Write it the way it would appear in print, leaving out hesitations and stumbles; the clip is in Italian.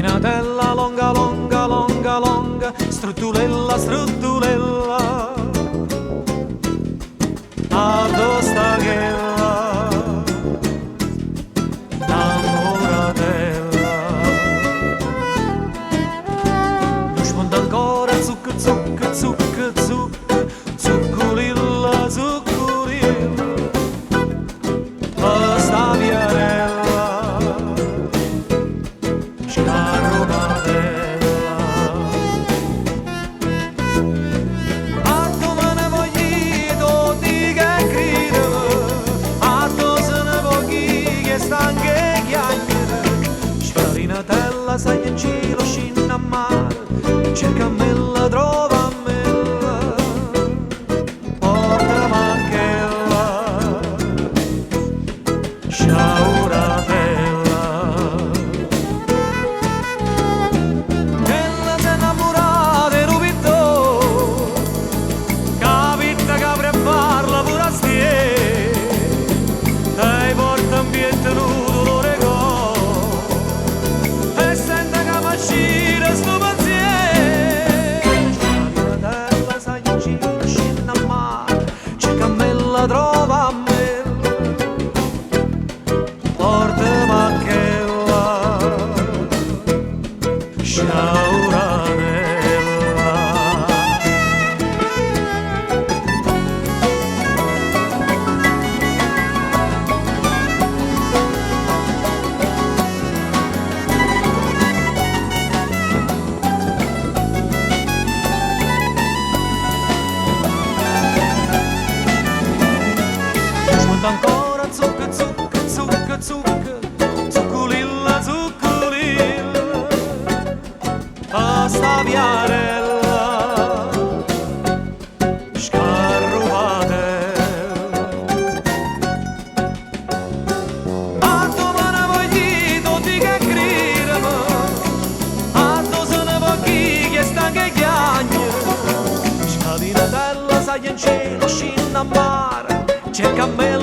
Scalinatella longa, longa, longa, longa, struttulella, struttulella, addostaghella, innamoratella. Non spunta ancora zucca, zucca, zucca, zucca, zucculilla, zucculilla, sta viarella, scarromatella. A come ne voglio di che crede, a dove se ne voglio che stanche chiacchiere. Scalinatella sai in cielo scina a mare, cerca mella, trova mella, porta macchella, sciauratella. Ella si è innamorata di Rubito, capita che apre e parla pure a stie, e porta un pietto nudo lo regò, e sente che macina sto pensiero. Scalinatella sai in giro scende a mare, cerca mella, trova mella, porta macchella, sciauranella. Spunta ancora zucca, zucca, zucca, zucca, zucculilla, zucculilla, a sta viarella, scarromatella. A dove ne voglio di che cridere, a dove se ne voglio che stanche chiagne. Scalinatella sai in cielo scina a mare, cerca me